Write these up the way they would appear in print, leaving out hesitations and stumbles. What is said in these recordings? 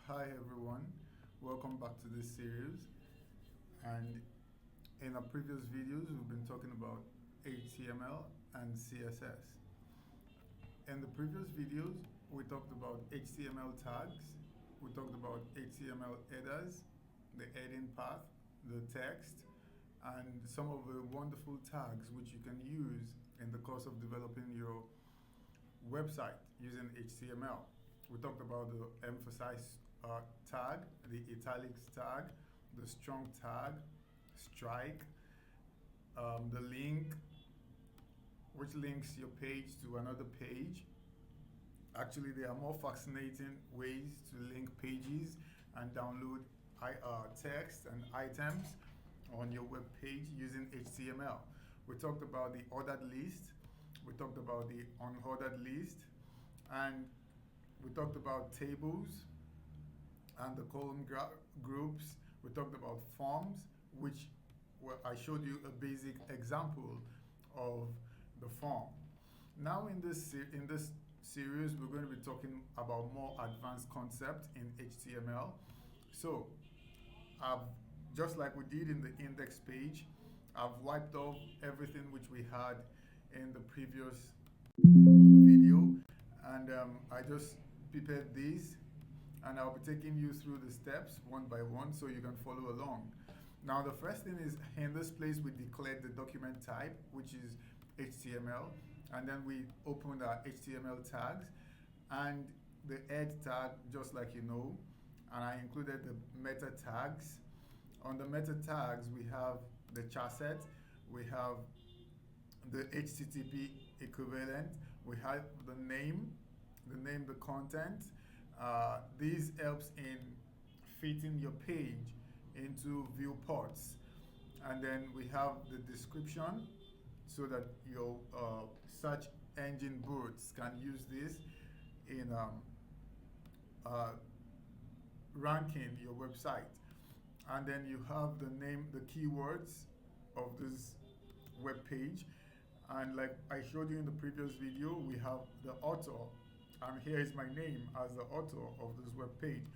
Hi everyone, welcome back to this series. And in our previous videos, we've been talking about HTML and CSS. In the previous videos, we talked about HTML tags, we talked about HTML headers, the heading path, the text, and some of the wonderful tags which you can use in the course of developing your website using HTML. We talked about the emphasize tag, the italics tag, the strong tag, strike, the link, which links your page to another page. Actually, there are more fascinating ways to link pages and download text and items on your web page using HTML. We talked about the ordered list, we talked about the unordered list, and we talked about tables and the column groups. We talked about forms, which I showed you a basic example of the form. Now in this series, we're going to be talking about more advanced concepts in HTML. So, just like we did in the index page, I've wiped off everything which we had in the previous video, and I just prepared these, and I'll be taking you through the steps one by one so you can follow along. Now the first thing is, in this place we declared the document type, which is HTML, and then we opened our HTML tags and the head tag, just like you know, and I included the meta tags. On the meta tags we have the charset, we have the HTTP equivalent, we have the name, the content. This helps in fitting your page into viewports. And then we have the description so that your search engine bots can use this in ranking your website. And then you have the name, the keywords of this web page. And like I showed you in the previous video, we have the author, and here is my name as the author of this web page.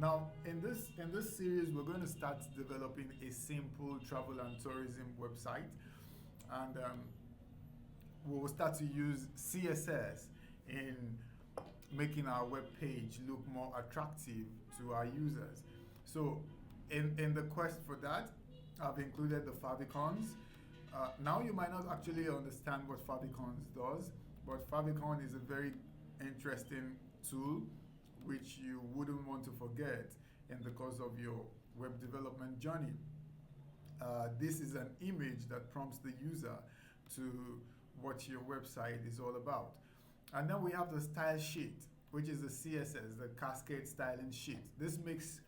Now in this series, we're going to start developing a simple travel and tourism website, and we will start to use CSS in making our web page look more attractive to our users. So in the quest for that, I've included the favicons. Now you might not actually understand what favicons does, but favicon is a very interesting tool which you wouldn't want to forget in the course of your web development journey. This is an image that prompts the user to what your website is all about. And then we have the style sheet, which is the CSS, the cascade styling sheet. This makes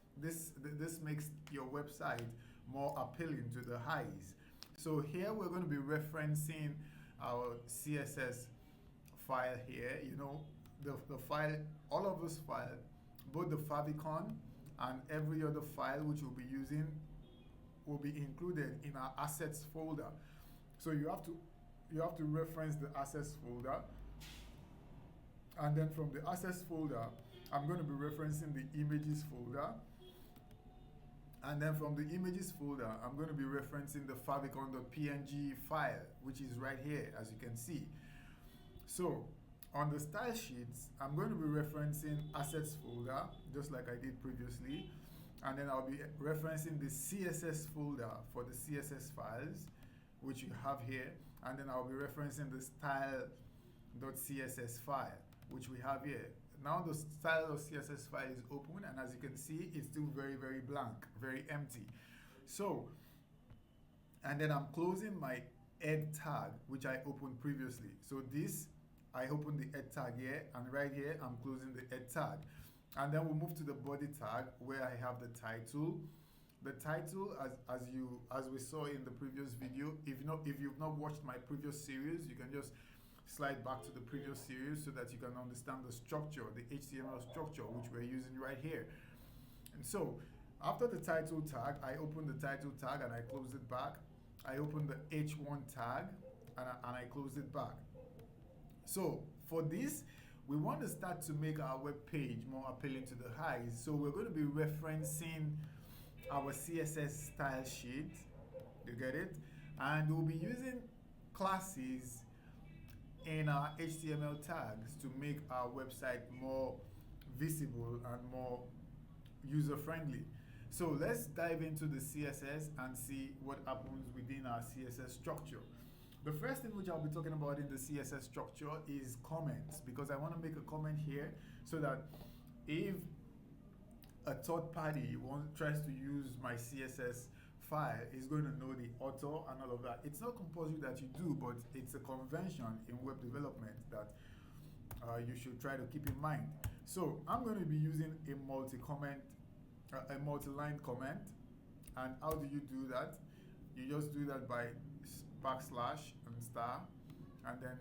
your website more appealing to the eyes. So here we're going to be referencing our CSS file here. You know, the file, all of this file, both the favicon and every other file which we'll be using will be included in our assets folder. So you have to reference the assets folder, and then from the assets folder, I'm going to be referencing the images folder. And then from the images folder, I'm going to be referencing the favicon.png file, which is right here, as you can see. So on the style sheets, I'm going to be referencing assets folder, just like I did previously. And then I'll be referencing the CSS folder for the CSS files, which you have here. And then I'll be referencing the style.css file, which we have here. Now the style.css file is open, and as you can see, it's still very, very blank, very empty. So, and then I'm closing my head tag, which I opened previously. So this, I open the head tag here, and right here, I'm closing the head tag. And then we'll move to the body tag, where I have the title. The title, as we saw in the previous video, if you've not watched my previous series, you can just slide back to the previous series so that you can understand the structure, the HTML structure, which we're using right here. And so after the title tag, I open the title tag and I close it back. I open the H1 tag and I close it back. So for this, we want to start to make our web page more appealing to the eyes. So we're going to be referencing our CSS style sheet. You get it? And we'll be using classes in our HTML tags to make our website more visible and more user-friendly. So let's dive into the CSS and see what happens within our CSS structure. The first thing which I'll be talking about in the CSS structure is comments, because I want to make a comment here so that if a third party tries to use my CSS file, it's going to know the author and all of that. It's not compulsory that you do, but it's a convention in web development that you should try to keep in mind. So I'm going to be using a multi-line comment. And how do you do that? You just do that by backslash and star, and then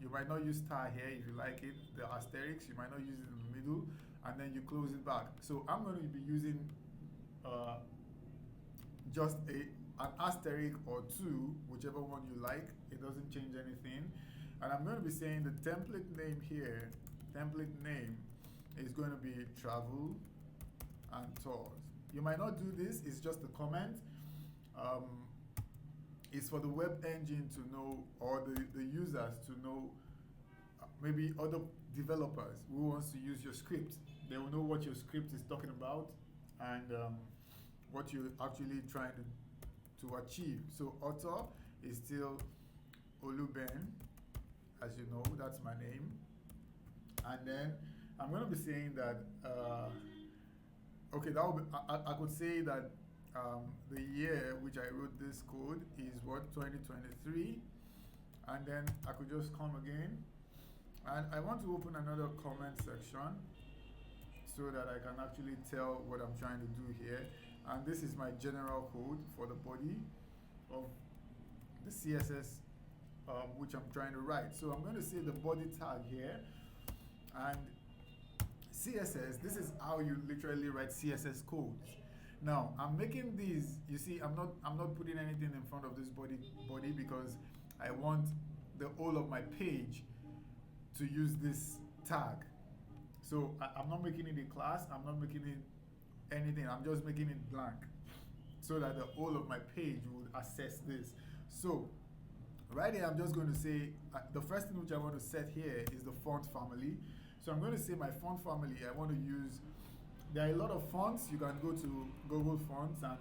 you might not use star here if you like it, the asterisk, you might not use it in the middle, and then you close it back. So I'm going to be using just an asterisk or two, whichever one you like. It doesn't change anything. And I'm going to be saying the template name here, template name is going to be travel and tours. You might not do this, it's just a comment. It's for the web engine to know, or the users to know, maybe other developers who wants to use your script. They will know what your script is talking about and what you're actually trying to achieve. So author is still Oluben, as you know, that's my name. And then I'm going to be saying that, okay, that would be, I could say that the year which I wrote this code is what, 2023, and then I could just come again, and I want to open another comment section so that I can actually tell what I'm trying to do here. And this is my general code for the body of the CSS which I'm trying to write. So I'm going to say the body tag here, and CSS, this is how you literally write CSS codes. Now I'm making these, you see, I'm not putting anything in front of this body because I want the whole of my page to use this tag. So I'm not making it a class, I'm not making it anything, I'm just making it blank so that the whole of my page will access this. So right here I'm just going to say, the first thing which I want to set here is the font family. So I'm going to say my font family, I want to use, there are a lot of fonts. You can go to Google Fonts and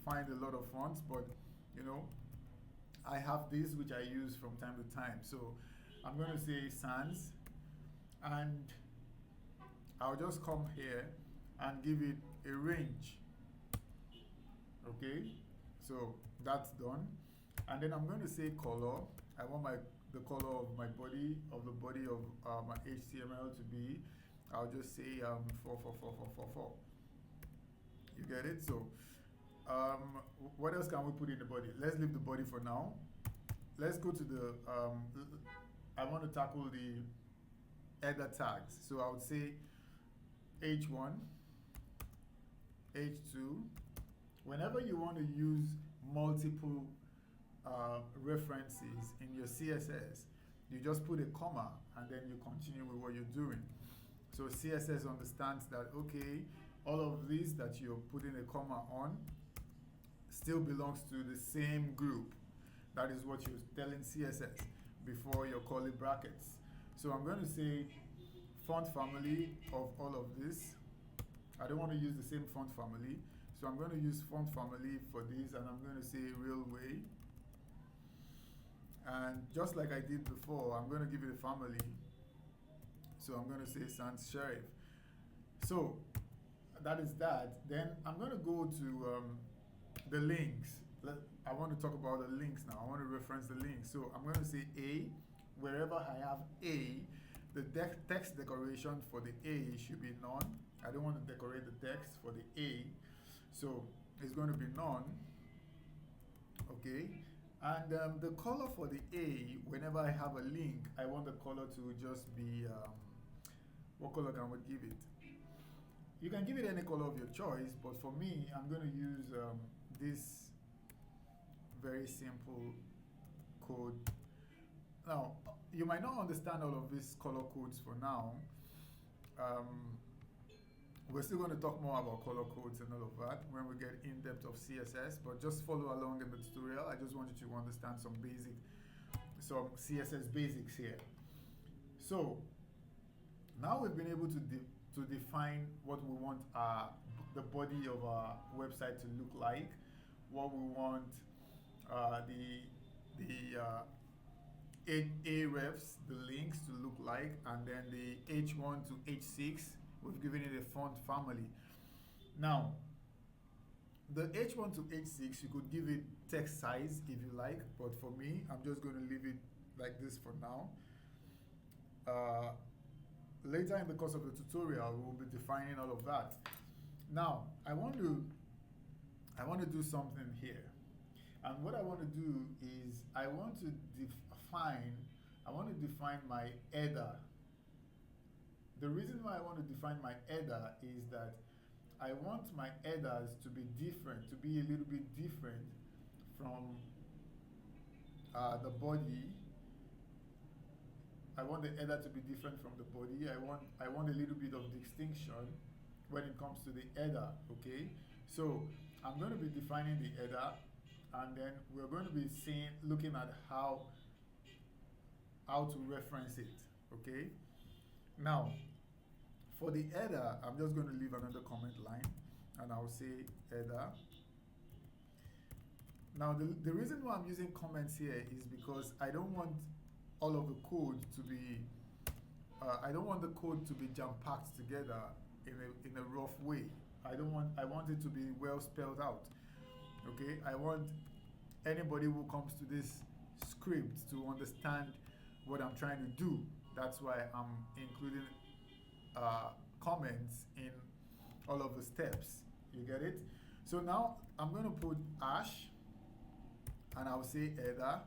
find a lot of fonts, but you know, I have this which I use from time to time. So I'm going to say sans, and I'll just come here and give it a range. Okay, so that's done. And then I'm going to say color. I want the color of my body, of the body of my HTML to be, I'll just say 44444. You get it? So what else can we put in the body? Let's leave the body for now. Let's go to the, I want to tackle the header tags. So I would say H1, H2. Whenever you want to use multiple references in your CSS, you just put a comma and then you continue with what you're doing. So CSS understands that, okay, all of these that you're putting a comma on still belongs to the same group. That is what you're telling CSS before your curly brackets. So I'm going to say font family of all of this. I don't want to use the same font family. So I'm going to use font family for this, and I'm going to say railway. And just like I did before, I'm going to give it a family. So I'm going to say sans serif. So that is that. Then I'm going to go to the links. I want to talk about the links now. I want to reference the links. So I'm going to say A. Wherever I have A, the text decoration for the A should be none. I don't want to decorate the text for the A. So it's going to be none. Okay. And the color for the A, whenever I have a link, I want the color to just be, what color can we give it? You can give it any color of your choice, but for me, I'm going to use this very simple code Now, you might not understand all of these color codes for now. Um, we're still going to talk more about color codes and all of that when we get in depth of CSS, but just follow along in the tutorial. I just want you to understand some CSS basics here. So now we've been able to define what we want the body of our website to look like, what we want the Ahrefs, the links to look like, and then the H1 to H6, we've given it a font family. Now, the H1 to H6, you could give it text size if you like, but for me, I'm just going to leave it like this for now. Later in the course of the tutorial, we'll be defining all of that. Now, I want to do something here. And what I want to do is I want to define my header. The reason why I want to define my header is that I want my headers to be different, to be a little bit different from the body. I want the header to be different from the body. I want a little bit of distinction when it comes to the header, okay? So I'm going to be defining the header, and then we're going to be looking at how to reference it, okay? Now, for the header, I'm just going to leave another comment line, and I'll say header. Now, the reason why I'm using comments here is because I don't want all of the code to be, I don't want the code to be jam-packed together in a rough way. I want it to be well spelled out, okay? I want anybody who comes to this script to understand what I'm trying to do. That's why I'm including comments in all of the steps. You get it? So now I'm going to put hash, and I'll say header.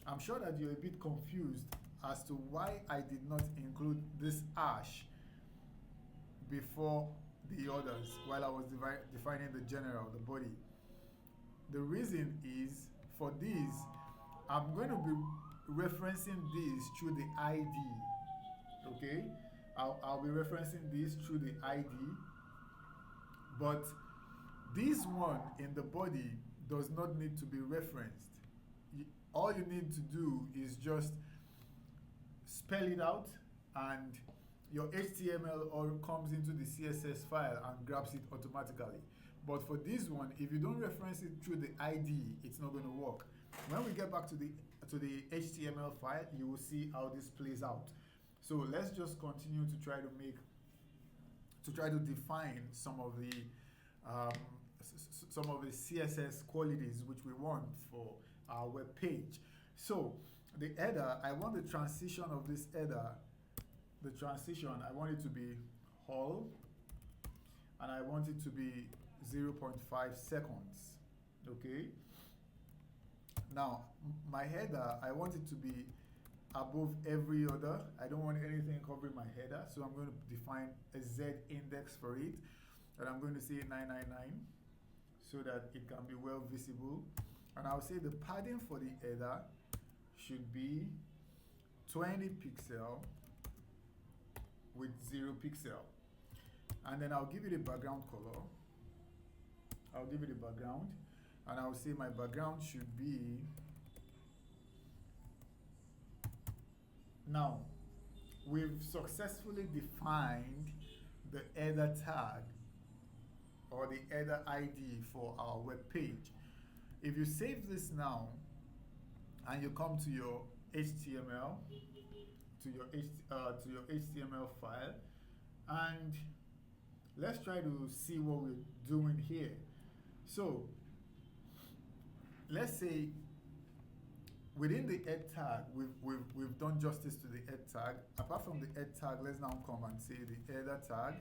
I'm sure that you're a bit confused as to why I did not include this hash before the others while I was defining the general, the body. The reason is, for these, I'm going to be referencing these through the ID, okay? I'll be referencing these through the ID, but this one in the body does not need to be referenced. All you need to do is just spell it out, and your HTML all comes into the CSS file and grabs it automatically. But for this one, if you don't reference it through the ID, it's not going to work. When we get back to the HTML file, you will see how this plays out. So let's just continue to try to define some of the CSS qualities which we want for our web page. So the header, I want the transition of this header. The transition, I want it to be whole, and I want it to be 0.5 seconds, okay? Now, my header, I want it to be above every other. I don't want anything covering my header, so I'm going to define a Z index for it, and I'm going to say 999 so that it can be well visible. And I'll say the padding for the header should be 20 pixel with 0 pixel. And then I'll give it a background color. I'll give it a background, and I'll say my background should be, now we've successfully defined the header tag or the header ID for our web page. If you save this now and you come to your HTML, to your HTML file, and let's try to see what we're doing here. So let's say within the head tag, we've done justice to the head tag. Apart from the head tag, let's now come and say the header tag.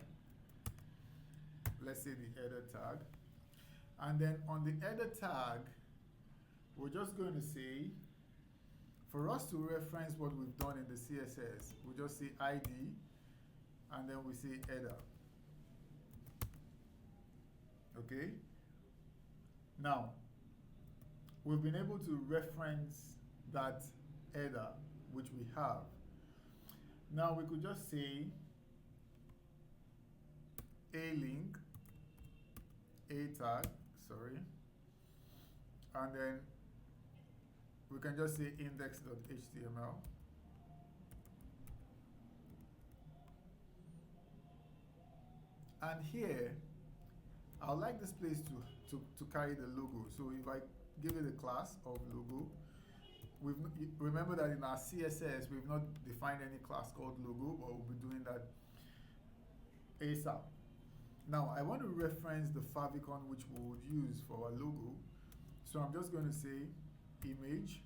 Let's say the header tag. And then on the header tag, we're just going to say, for us to reference what we've done in the CSS, we just say ID, and then we say header. Okay? Now, we've been able to reference that header which we have. Now we could just say a link, a tag, sorry, and then we can just say index.html. And here, I would like this place to carry the logo. So if I give it a class of logo, remember that in our CSS, we've not defined any class called logo, but we'll be doing that ASAP. Now, I want to reference the favicon which we would use for our logo. So I'm just going to say image.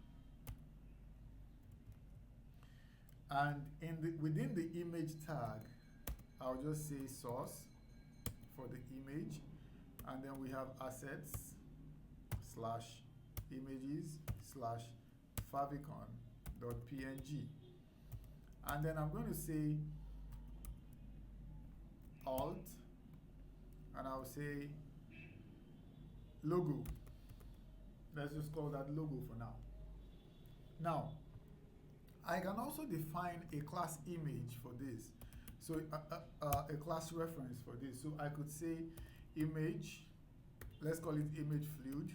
And within the image tag, I'll just say source for the image. And then we have assets / images / favicon.png. And then I'm going to say alt, and I'll say logo. Let's just call that logo for now. Now, I can also define a class image for this. So a class reference for this. So I could say image, let's call it image fluid.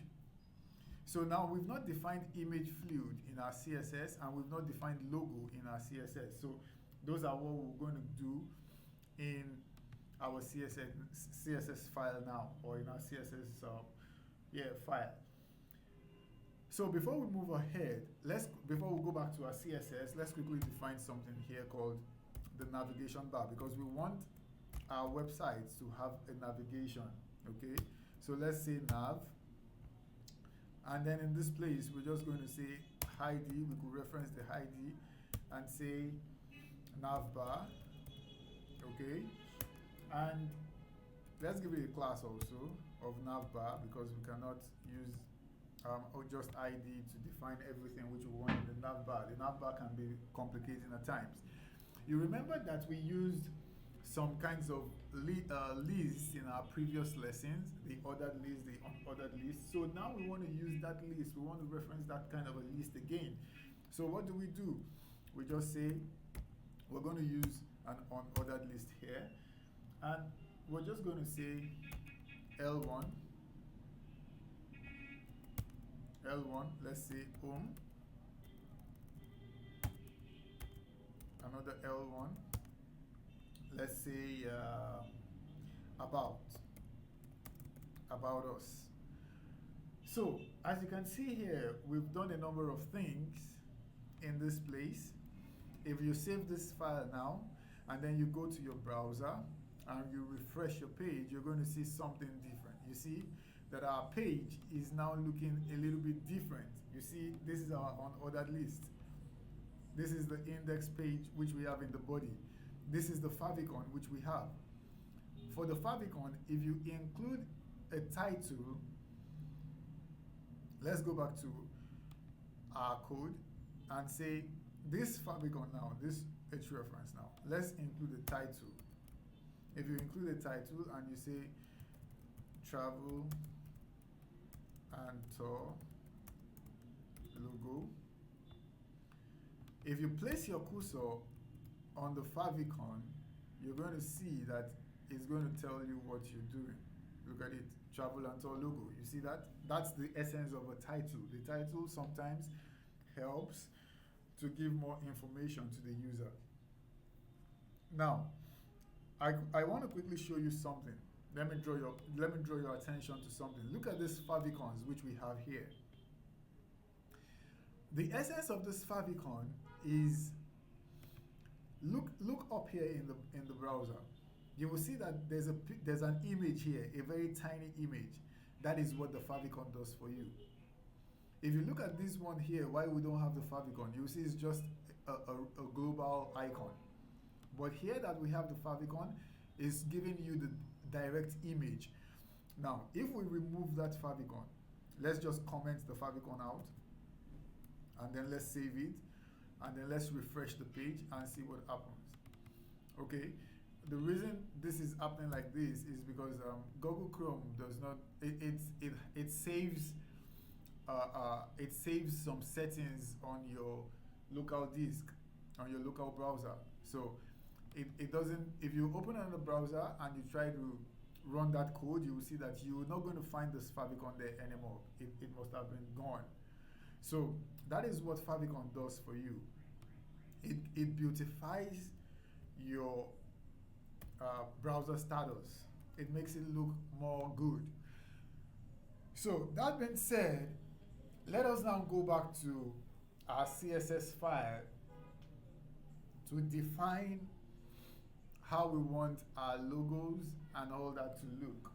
So now we've not defined image fluid in our CSS, and we've not defined logo in our CSS. So those are what we're going to do in our CSS file now, or in our CSS file. So before we move ahead, before we go back to our CSS, let's quickly define something here called the navigation bar, because we want our websites to have a navigation. Okay, so let's say nav, and then in this place we're just going to say ID. We could reference the ID and say nav bar. Okay, and let's give it a class also of nav bar, because we cannot use or just ID to define everything which we want in the nav bar. The nav bar can be complicating at times. You remember that we used some kinds of lists in our previous lessons, the ordered list, the unordered list. So now we want to use that list. We want to reference that kind of a list again. So what do? We just say we're going to use an unordered list here, and we're just going to say L1, let's say home, another L1, let's say about us. So as you can see here, we've done a number of things in this place. If you save this file now, and then you go to your browser and you refresh your page, you're going to see something different. You see that our page is now looking a little bit different. You see, this is our unordered list. This is the index page which we have in the body. This is the favicon which we have. For the favicon, if you include a title, let's go back to our code and say this favicon now, this hrefs now, let's include a title. If you include a title and you say travel and tour logo, if you place your cursor on the favicon, you're going to see that it's going to tell you what you're doing. Look at it, travel and tour logo. You see that? That's the essence of a title. The title sometimes helps to give more information to the user. Now, I want to quickly show you something. Let me draw your attention to something. Look at these favicons which we have here. The essence of this favicon is, look up here in the browser. You will see that there's an image here, a very tiny image. That is what the favicon does for you. If you look at this one here, why we don't have the favicon, you will see it's just a global icon. But here that we have the favicon, is giving you the direct image. Now, if we remove that favicon, let's just comment the favicon out, and then let's save it, and then let's refresh the page and see what happens. Okay, the reason this is happening like this is because Google Chrome does not, it saves some settings on your local disk on your local browser. So it doesn't, if you open another browser and you try to run that code, you will see that you're not going to find this favicon there anymore. It must have been gone. So that is what favicon does for you. It beautifies your browser status. It makes it look more good. So that being said, let us now go back to our CSS file to define how we want our logos and all that to look.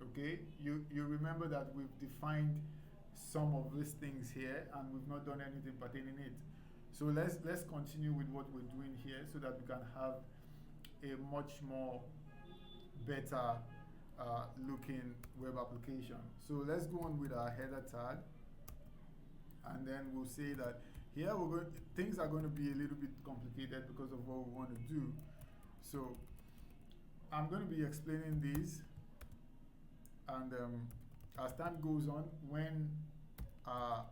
Okay, you remember that we've defined some of these things here and we've not done anything pertaining it. So let's continue with what we're doing here so that we can have a much more better looking web application. So let's go on with our header tag, and then we'll say that here things are going to be a little bit complicated because of what we want to do. So I'm going to be explaining these, and as time goes on, when a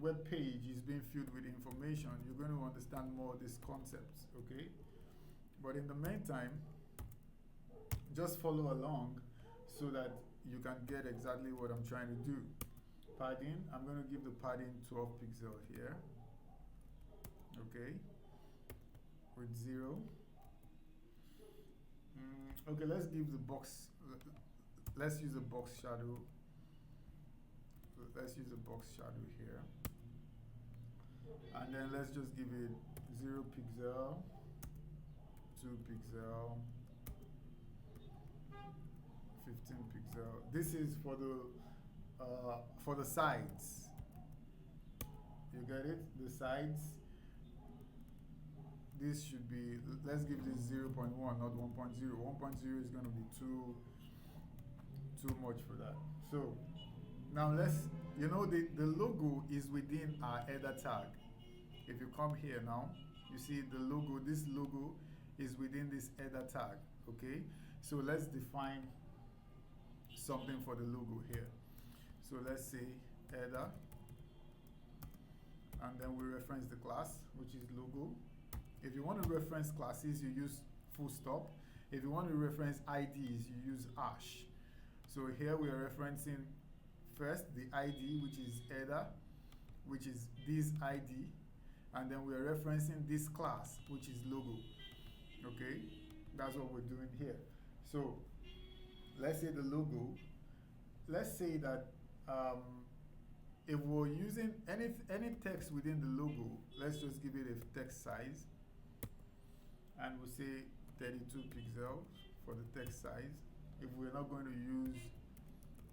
web page is being filled with information, you're going to understand more of these concepts, okay? But in the meantime, just follow along so that you can get exactly what I'm trying to do. Padding, I'm going to give the padding 12 pixel here, okay, with 0. Okay, let's give the box, let's use a box shadow. Let's use a box shadow here. And then let's just give it 0 pixel, 2 pixel, 15 pixel. This is for the sides. You get it? The sides. This should be, let's give this 0.1, not 1.0. 1.0 is going to be too much for that. So now the logo is within our header tag. If you come here now, you see the logo, this logo is within this header tag, okay? So let's define something for the logo here. So let's say header, and then we reference the class, which is logo. If you want to reference classes, you use full stop. If you want to reference IDs, you use hash. So here we are referencing first the ID, which is header, which is this ID, and then we are referencing this class, which is logo. Okay, that's what we're doing here. So let's say the logo, let's say that if we're using any text within the logo, let's just give it a text size, and we'll say 32 pixels for the text size. If we're not going to use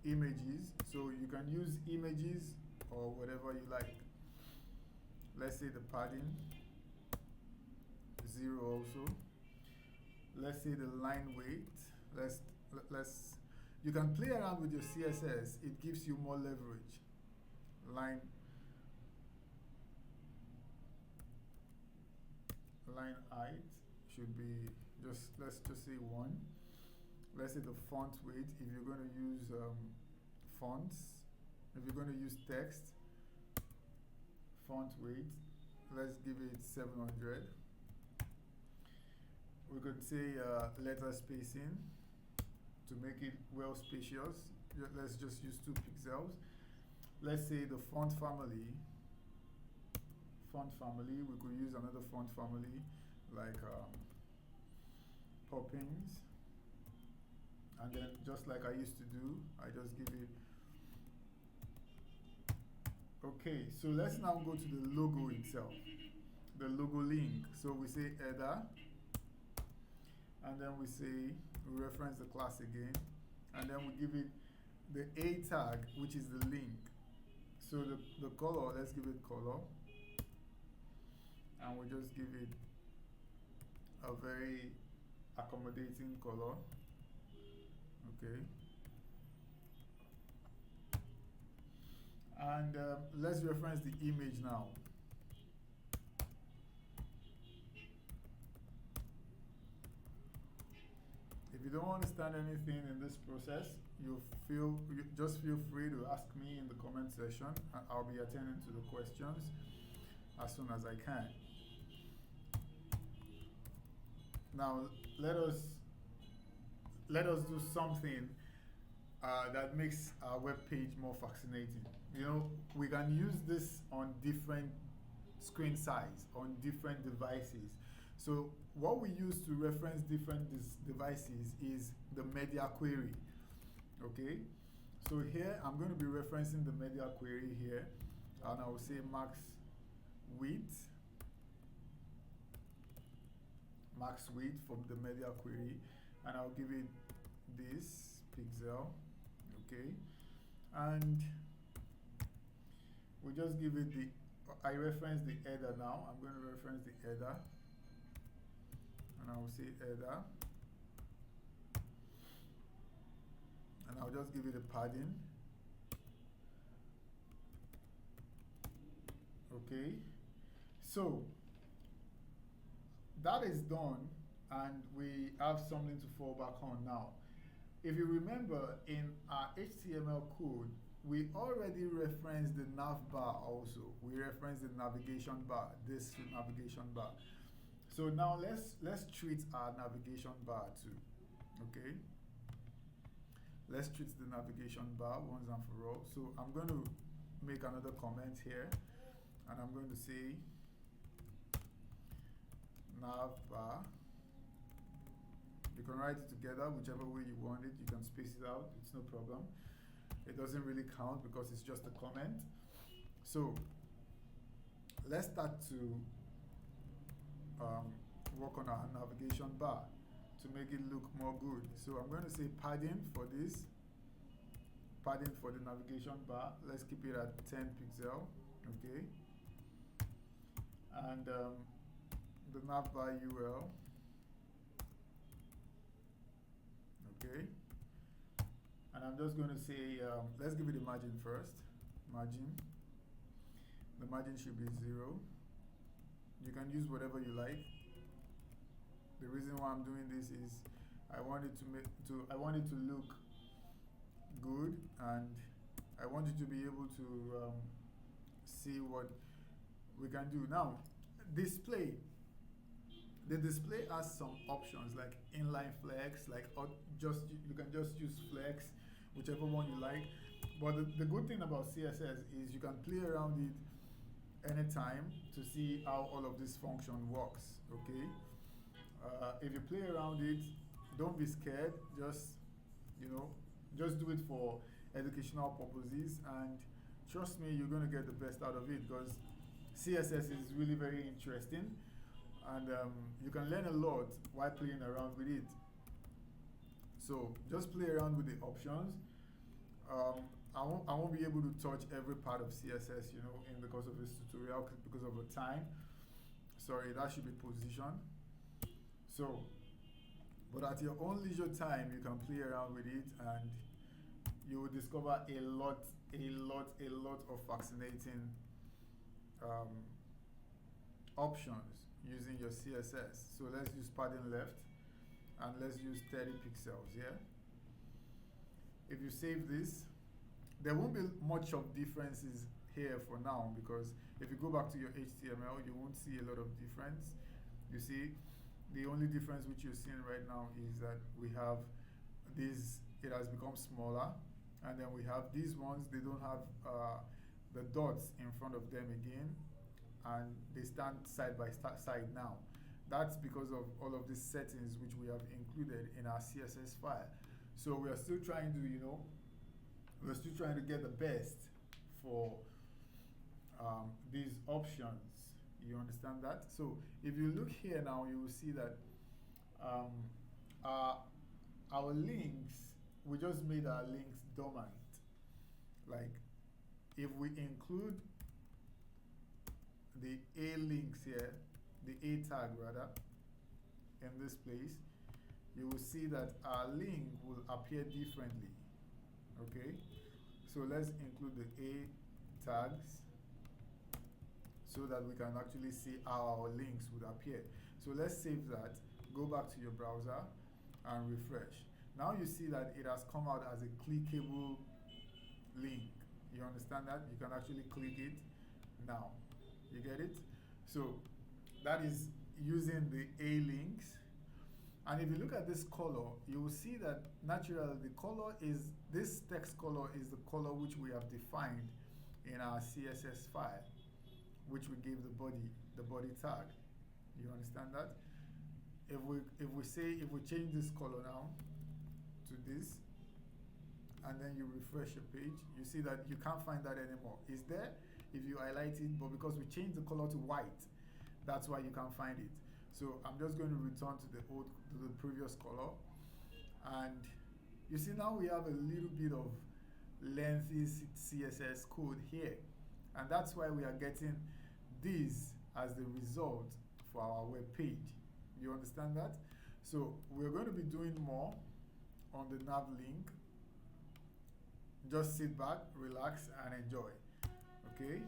images, so you can use images or whatever you like. Let's say the padding 0 also. Let's say the line weight. You can play around with your CSS. It gives you more leverage. Line height should be let's just say 1. Let's say the font weight, if you're going to use fonts, if you're going to use text, font weight, let's give it 700. We could say letter spacing to make it well spacious. Let's just use 2 pixels. Let's say the font family, we could use another font family like Poppins. And then just like I used to do, I just give it. Okay, so let's now go to the logo itself, the logo link. So we say header, and then we reference the class again, and then we give it the A tag, which is the link. So the color, let's give it color, and we just give it a very accommodating color. Okay. And let's reference the image now. If you don't understand anything in this process, you just feel free to ask me in the comment section, and I'll be attending to the questions. as soon as I can. Now let us do something that makes our web page more fascinating. You know, we can use this on different screen size, on different devices. So what we use to reference different devices is the media query. Okay, so here I'm going to be referencing the media query here, and I will say width, max width from the media query, and I'll give it this pixel. Okay, and we just give it I reference the header now. I'm going to reference the header, and I will say header, and I'll just give it a padding. Okay, so that is done, and we have something to fall back on now. If you remember, in our HTML code, we already referenced the nav bar also. We referenced the navigation bar, this navigation bar. So now let's treat our navigation bar too. Okay? Let's treat the navigation bar once and for all. So I'm going to make another comment here, and I'm going to say nav bar. You can write it together whichever way you want it. You can space it out, it's no problem. It doesn't really count because it's just a comment. So let's start to work on our navigation bar to make it look more good. So I'm going to say padding for this, padding for the navigation bar. Let's keep it at 10 pixel, okay? And the nav bar URL. Okay, and I'm just going to say, let's give it a margin first. Margin. The margin should be 0. You can use whatever you like. The reason why I'm doing this is I want it to look good, and I want you to be able to see what we can do. Now, display. The display has some options like inline flex, like you can just use flex, whichever one you like. But the good thing about CSS is you can play around it anytime to see how all of this function works. Okay, if you play around it, don't be scared. Just do it for educational purposes, and trust me, you're gonna get the best out of it because CSS is really very interesting. And you can learn a lot while playing around with it. So just play around with the options. I won't be able to touch every part of CSS, in the course of this tutorial because of the time. Sorry, that should be positioned. So, but at your own leisure time, you can play around with it, and you will discover a lot of fascinating options using your CSS. So let's use padding left, and let's use 30 pixels here. If you save this, there won't be much of differences here for now, because if you go back to your HTML, you won't see a lot of difference. You see, the only difference which you're seeing right now is that we have this, it has become smaller, and then we have these ones, they don't have the dots in front of them again, and they stand side by side now. That's because of all of these settings which we have included in our CSS file. So we are still trying to, we're still trying to get the best for these options. You understand that? So if you look here now, you will see that our links, we just made our links dormant. Like if we include the A links here, the A tag rather, in this place, you will see that our link will appear differently. Okay, so let's include the A tags so that we can actually see how our links would appear. So let's save that, go back to your browser and refresh. Now you see that it has come out as a clickable link. You understand that? You can actually click it now. You get it? So that is using the A links. And if you look at this color, you will see that naturally the color is, this text color is the color which we have defined in our CSS file, which we give the body tag. You understand that? If we change this color now to this, and then you refresh your page, you see that you can't find that anymore. It's there if you highlight it, but because we changed the color to white, that's why you can't find it. So I'm just going to return to the previous color, and you see now we have a little bit of lengthy CSS code here, and that's why we are getting this as the result for our web page. You understand that? So we're going to be doing more on the nav link. Just sit back, relax, and enjoy. Okay?